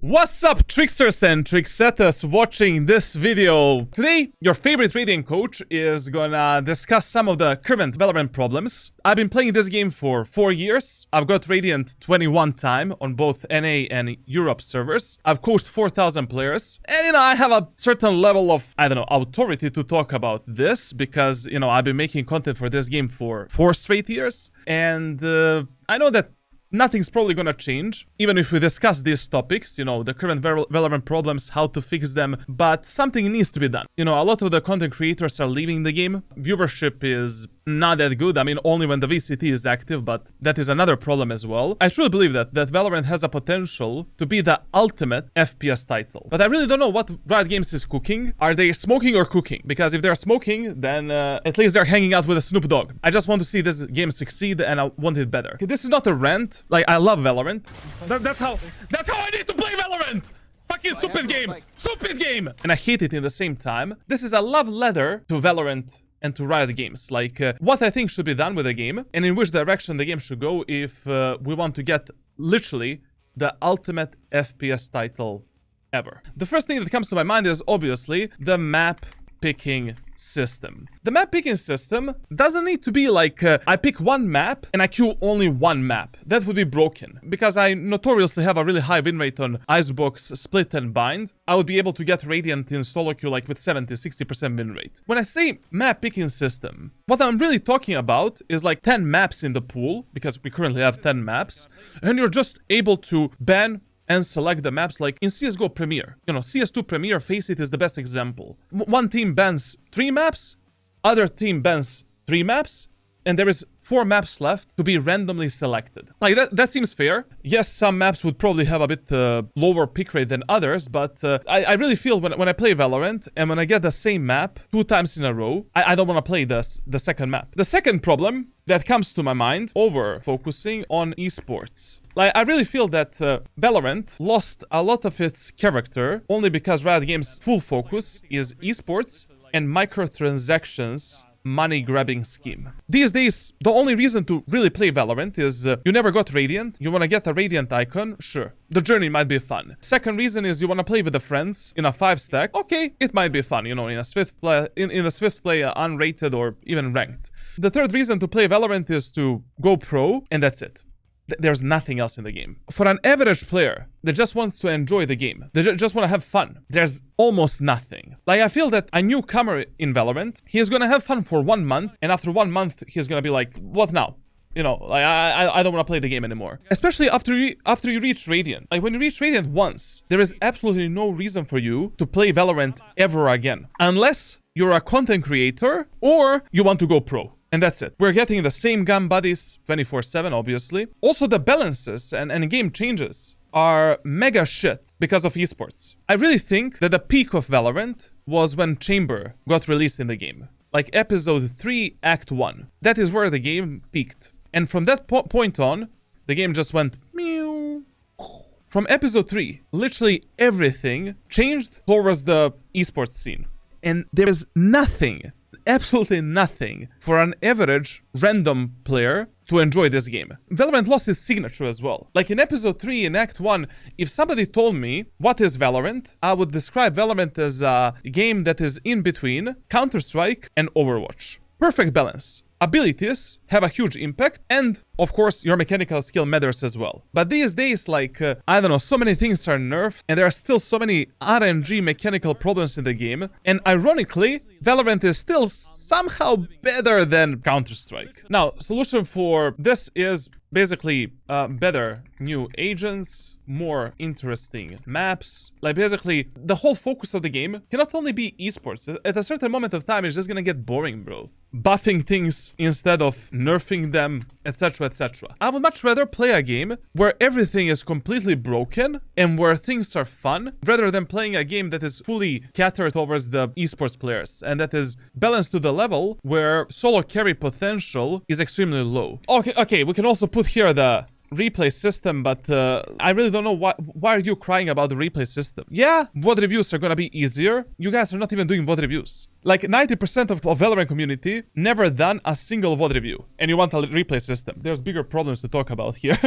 What's up, tricksters and tricksetters watching this video? Today, your favorite Radiant coach is gonna discuss some of the current Valorant problems. I've been playing this game for 4 years. I've got Radiant 21 time on both NA and Europe servers. I've coached 4,000 players. And, I have a certain level of, authority to talk about this because, I've been making content for this game for 4 straight years. And I know that nothing's probably gonna change, even if we discuss these topics, the current Valorant problems, how to fix them, but something needs to be done. A lot of the content creators are leaving the game. Viewership is not that good. Only when the VCT is active, but that is another problem as well. I truly believe that Valorant has a potential to be the ultimate FPS title. But I really don't know what Riot Games is cooking. Are they smoking or cooking? Because if they're smoking, then at least they're hanging out with a Snoop Dogg. I just want to see this game succeed, and I want it better. Okay, this is not a rant. I love Valorant. That's how I need to play Valorant! Fucking stupid game! Stupid game! And I hate it in the same time. This is a love letter to Valorant and to Riot Games. What I think should be done with the game, and in which direction the game should go if we want to get, literally, the ultimate FPS title ever. The first thing that comes to my mind is, obviously, the map picking system. The map picking system doesn't need to be I pick one map and I queue only one map. That would be broken. Because I notoriously have a really high win rate on Icebox, Split and Bind, I would be able to get Radiant in solo queue with 70-60% win rate. When I say map picking system, what I'm really talking about is 10 maps in the pool, because we currently have 10 maps, and you're just able to ban and select the maps in CSGO Premier. CS2 Premier, face it, is the best example. One team bans 3 maps, other team bans 3 maps, and there is 4 maps left to be randomly selected. That seems fair. Yes, some maps would probably have a bit lower pick rate than others, but I really feel when I play Valorant and when I get the same map 2 times in a row, I don't want to play the second map. The second problem that comes to my mind, over focusing on esports. I really feel that Valorant lost a lot of its character only because Riot Games' full focus is esports and microtransactions money-grabbing scheme. These days, the only reason to really play Valorant is you never got Radiant, you want to get a Radiant icon, sure. The journey might be fun. Second reason is you want to play with the friends in a 5-stack. Okay, it might be fun, in a Swift play, in a Swift play, unrated or even ranked. The third reason to play Valorant is to go pro, and that's it. There's nothing else in the game. For an average player that just wants to enjoy the game, they just want to have fun, there's almost nothing. I feel that a newcomer in Valorant, he's gonna have fun for 1 month, and after 1 month, he's gonna be like, what now? I don't want to play the game anymore. Especially after you reach Radiant. When you reach Radiant once, there is absolutely no reason for you to play Valorant ever again. Unless you're a content creator, or you want to go pro. And that's it. We're getting the same gun buddies 24/7, obviously. Also, the balances and game changes are mega shit because of esports. I really think that the peak of Valorant was when Chamber got released in the game. Episode 3, Act 1. That is where the game peaked. And from that point on, the game just went meow. From episode 3, literally everything changed towards the esports scene. And there is nothing, absolutely nothing, for an average random player to enjoy this game. Valorant lost its signature as well. In episode 3 in Act 1, if somebody told me what is Valorant, I would describe Valorant as a game that is in between Counter-Strike and Overwatch. Perfect balance. Abilities have a huge impact, and of course your mechanical skill matters as well. But these days, so many things are nerfed, and there are still so many RNG mechanical problems in the game, and ironically, Valorant is still somehow better than Counter-Strike. Now, solution for this is basically better new agents, more interesting maps. Basically, the whole focus of the game cannot only be esports. At a certain moment of time, it's just gonna get boring, bro. Buffing things instead of nerfing them, etc, etc. I would much rather play a game where everything is completely broken and where things are fun, rather than playing a game that is fully catered towards the esports players and that is balanced to the level where solo carry potential is extremely low. Okay, we can also put here the replay system, but I really don't know why are you crying about the replay system? Yeah, VOD reviews are gonna be easier. You guys are not even doing VOD reviews. 90% of Valorant community never done a single VOD review, and you want a replay system. There's bigger problems to talk about here.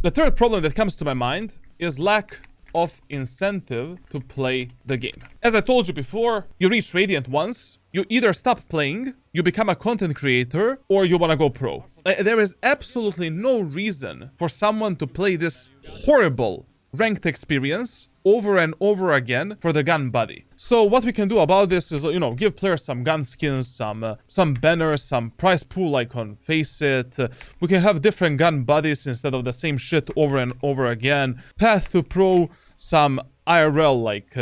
The third problem that comes to my mind is lack of incentive to play the game. As I told you before, you reach Radiant once, you either stop playing, you become a content creator, or you want to go pro. There is absolutely no reason for someone to play this horrible ranked experience over and over again for the gun buddy. So what we can do about this is, you know, give players some gun skins, some banners, some prize pool icon, face it. We can have different gun buddies instead of the same shit over and over again. Path to pro, some IRL like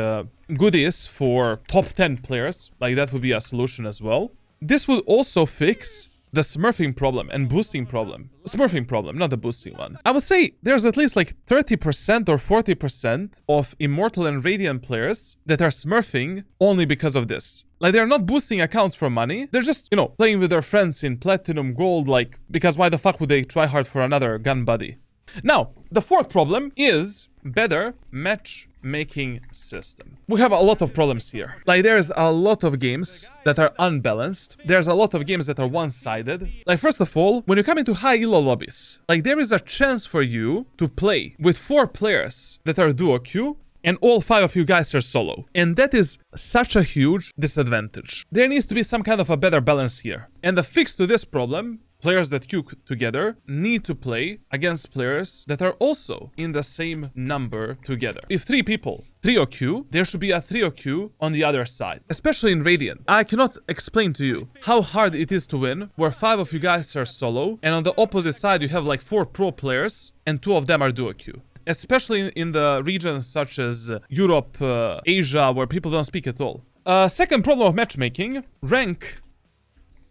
goodies for top 10 players. Like that would be a solution as well. This would also fix the smurfing problem and boosting problem. Smurfing problem, not the boosting one. I would say there's at least like 30% or 40% of Immortal and Radiant players that are smurfing only because of this. Like, they're not boosting accounts for money. They're just, you know, playing with their friends in Platinum, Gold, like, because why the fuck would they try hard for another gun buddy? Now, the fourth problem is better matchmaking system. We have a lot of problems here. Like, there's a lot of games that are unbalanced. There's a lot of games that are one-sided. Like, first of all, when you come into high elo lobbies, like, there is a chance for you to play with 4 players that are duo queue, and all 5 of you guys are solo. And that is such a huge disadvantage. There needs to be some kind of a better balance here. And the fix to this problem, players that queue together need to play against players that are also in the same number together. If 3 people trio queue, there should be a trio queue on the other side, especially in Radiant. I cannot explain to you how hard it is to win where 5 of you guys are solo, and on the opposite side you have like 4 pro players and 2 of them are duo queue. Especially in the regions such as Europe, Asia, where people don't speak at all. Second problem of matchmaking, rank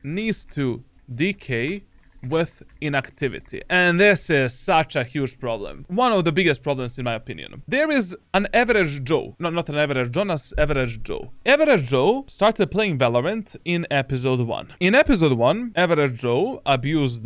needs to decay with inactivity. And this is such a huge problem. One of the biggest problems in my opinion. There is an average Joe. No, not an average Jonas, average Joe. Average Joe started playing Valorant in episode 1. In episode 1, average Joe abused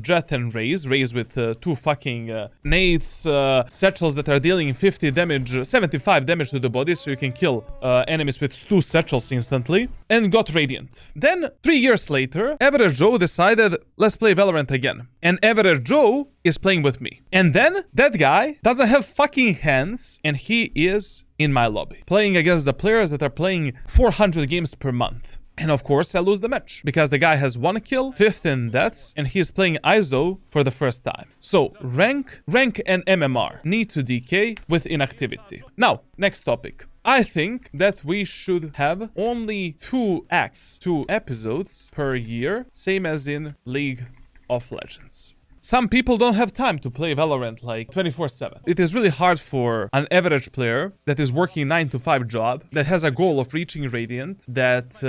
Jet and Raze with 2 fucking nades, satchels that are dealing 50 damage, 75 damage to the body, so you can kill enemies with 2 satchels instantly, and got Radiant. Then, 3 years later, average Joe decided, let's play Valorant again. And average Joe is playing with me. And then that guy doesn't have fucking hands and he is in my lobby playing against the players that are playing 400 games per month. And of course I lose the match because the guy has 1 kill, 15 deaths, and he's playing ISO for the first time. So rank and MMR need to decay with inactivity. Now, next topic. I think that we should have only 2 acts, 2 episodes per year, same as in League of Legends. Some people don't have time to play Valorant like 24/7. It is really hard for an average player that is working 9 to 5 job, that has a goal of reaching Radiant, that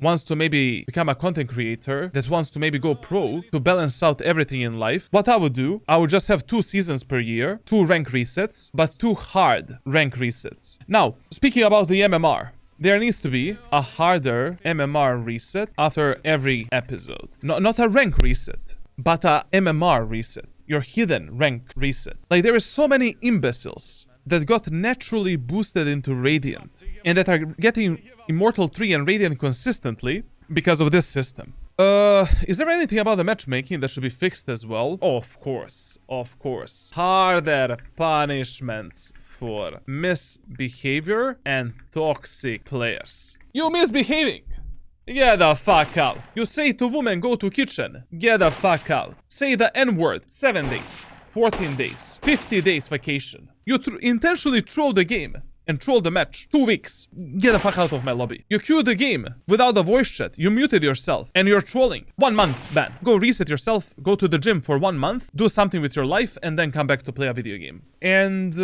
wants to maybe become a content creator, that wants to maybe go pro, to balance out everything in life. What I would do, I would just have 2 seasons per year, 2 rank resets, but 2 hard rank resets. Now, speaking about the MMR, there needs to be a harder MMR reset after every episode. Not a rank reset, but a MMR reset, your hidden rank reset. Like, there is so many imbeciles that got naturally boosted into Radiant and that are getting Immortal 3 and Radiant consistently because of this system. Is there anything about the matchmaking that should be fixed as well? Oh, of course. Harder punishments for misbehavior and toxic players. You misbehaving! Get the fuck out. You say to women, go to kitchen. Get the fuck out. Say the N-word. 7 days, 14 days, 50 days vacation. You intentionally troll the game and troll the match. 2 weeks. Get the fuck out of my lobby. You queued the game without a voice chat. You muted yourself and you're trolling. 1 month ban. Go reset yourself. Go to the gym for 1 month. Do something with your life and then come back to play a video game. And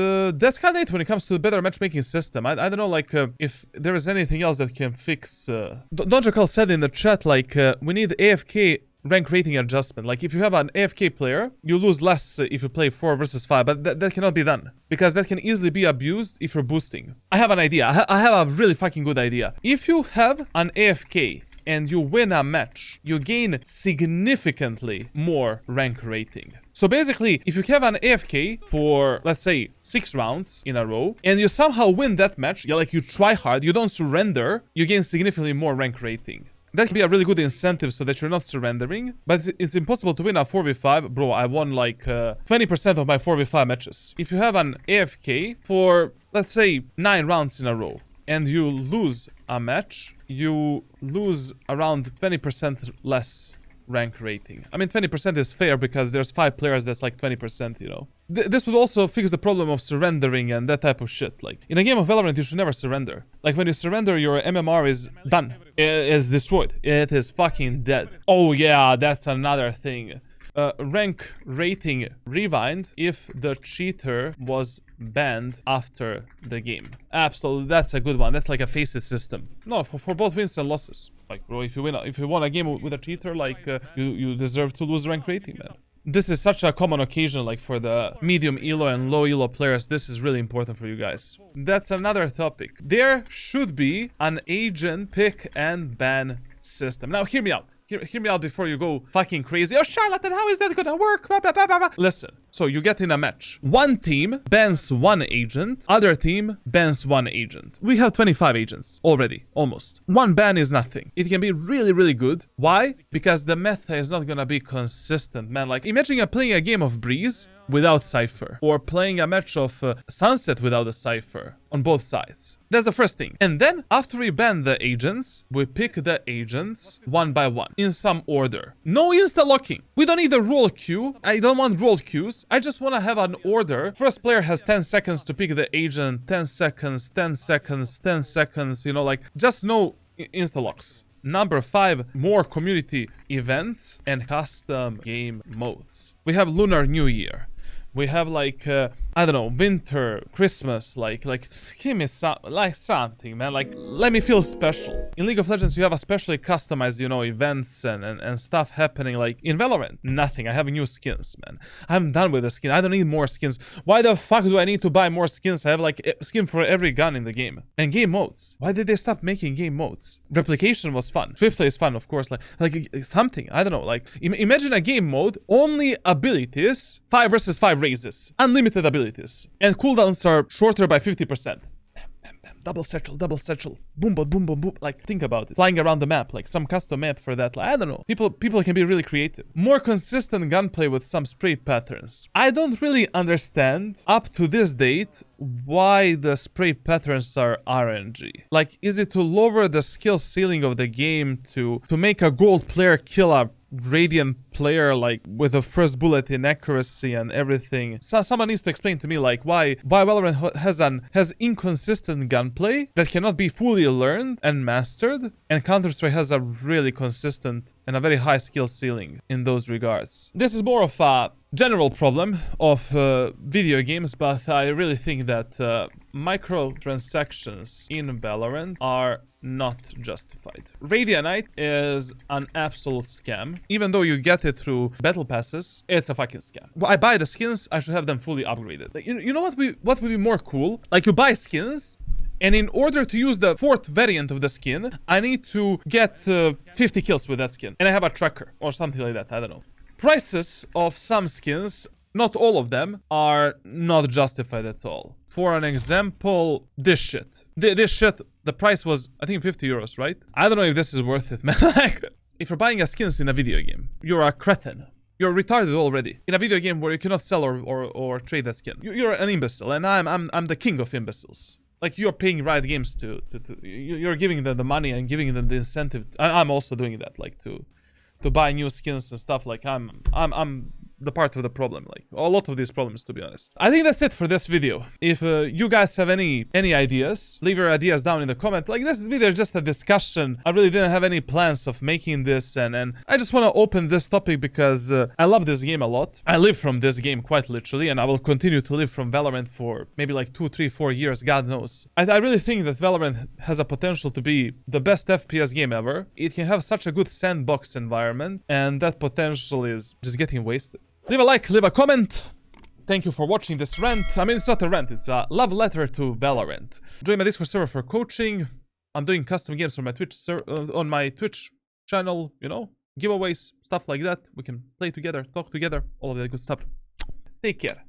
that's kind of it when it comes to the better matchmaking system. I don't know, like, if there is anything else that can fix... Dojakal said in the chat, like, we need AFK rank rating adjustment. Like, if you have an AFK player, you lose less if you play 4 versus 5, but that cannot be done because that can easily be abused if you're boosting. I have an idea. I have a really fucking good idea. If you have an AFK and you win a match, you gain significantly more rank rating. So basically, if you have an AFK for, let's say, 6 rounds in a row, and you somehow win that match, you try hard, you don't surrender, you gain significantly more rank rating. That can be a really good incentive so that you're not surrendering. But it's impossible to win a 4v5. Bro, I won like 20% of my 4v5 matches. If you have an AFK for, let's say, 9 rounds in a row, and you lose a match, you lose around 20% less rank rating. I mean, 20% is fair because there's 5 players that's like 20%, you know. This would also fix the problem of surrendering and that type of shit. Like, in a game of Valorant, you should never surrender. Like, when you surrender, your MMR is done. It is destroyed. It is fucking dead. Oh yeah, that's another thing. Rank rating rewind if the cheater was banned after the game. Absolutely, that's a good one. That's like a facet system. No, for both wins and losses. Like, bro, if you won a game with a cheater, like you deserve to lose rank rating, man. This is such a common occasion, like for the medium elo and low elo players. This is really important for you guys. That's another topic. There should be an agent pick and ban system. Now, hear me out. Hear me out before you go fucking crazy. Oh, Charlatan, how is that gonna work? Blah, blah, blah, blah, blah. Listen, so you get in a match. One team bans one agent. Other team bans one agent. We have 25 agents already, almost. One ban is nothing. It can be really, really good. Why? Because the meta is not gonna be consistent, man. Like, imagine you're playing a game of Breeze without Cypher, or playing a match of Sunset without a Cypher on both sides. That's the first thing. And then, after we ban the agents, we pick the agents one by one, in some order. No insta-locking. We don't need a roll queue. I don't want roll queues. I just want to have an order. First player has 10 seconds to pick the agent, 10 seconds, 10 seconds, 10 seconds, you know, like, just no insta-locks. Number 5, more community events and custom game modes. We have Lunar New Year. We have like, I don't know, winter, Christmas, like, give me something, man. Like, let me feel special. In League of Legends, you have especially customized, you know, events and stuff happening. Like, in Valorant, nothing. I have new skins, man. I'm done with the skin. I don't need more skins. Why the fuck do I need to buy more skins? I have like a skin for every gun in the game. And game modes. Why did they stop making game modes? Replication was fun. Swift play is fun, of course. Like something. I don't know. Like, imagine a game mode, only abilities, 5 versus 5 raises, unlimited abilities, and cooldowns are shorter by 50%. Bam, bam, bam. Double satchel, boom, boom, boom, boom, boom. Like, think about it. Flying around the map, like some custom map for that. Like, I don't know. People can be really creative. More consistent gunplay with some spray patterns. I don't really understand up to this date why the spray patterns are RNG. Like, is it to lower the skill ceiling of the game to make a gold player kill a Radiant player, like, with the first bullet in accuracy and everything? So someone needs to explain to me, like, why Valorant has inconsistent gunplay that cannot be fully learned and mastered, and Counter-Strike has a really consistent and a very high skill ceiling in those regards. This is more of a general problem of video games, but I really think that microtransactions in Valorant are not justified. Radianite is an absolute scam. Even though you get it through battle passes, it's a fucking scam. I buy the skins, I should have them fully upgraded. Like, you know what would be more cool? Like, you buy skins, and in order to use the 4th variant of the skin, I need to get 50 kills with that skin. And I have a tracker or something like that, I don't know. Prices of some skins, not all of them, are not justified at all. For an example, this shit. This shit, the price was, I think, 50 euros, right? I don't know if this is worth it, man. Like, if you're buying a skins in a video game, you're a cretin. You're retarded already. In a video game where you cannot sell or trade that skin. You're an imbecile, and I'm the king of imbeciles. Like, you're paying Riot Games you're giving them the money and giving them the incentive. I'm also doing that, like, to buy new skins and stuff. Like, I'm the part of the problem, like a lot of these problems, to be honest. I think that's it for this video. If you guys have any ideas, leave your ideas down in the comment. Like, this video is just a discussion. I really didn't have any plans of making this, and I just want to open this topic because I love this game a lot. I live from this game quite literally, and I will continue to live from Valorant for maybe like 2, 3, 4 years, God knows. I really think that Valorant has a potential to be the best FPS game ever. It can have such a good sandbox environment, and that potential is just getting wasted. Leave a like, leave a comment. Thank you for watching this rant. I mean, it's not a rant, it's a love letter to Valorant. Join my Discord server for coaching. I'm doing custom games on my Twitch channel, you know, giveaways, stuff like that. We can play together, talk together, all of that good stuff. Take care.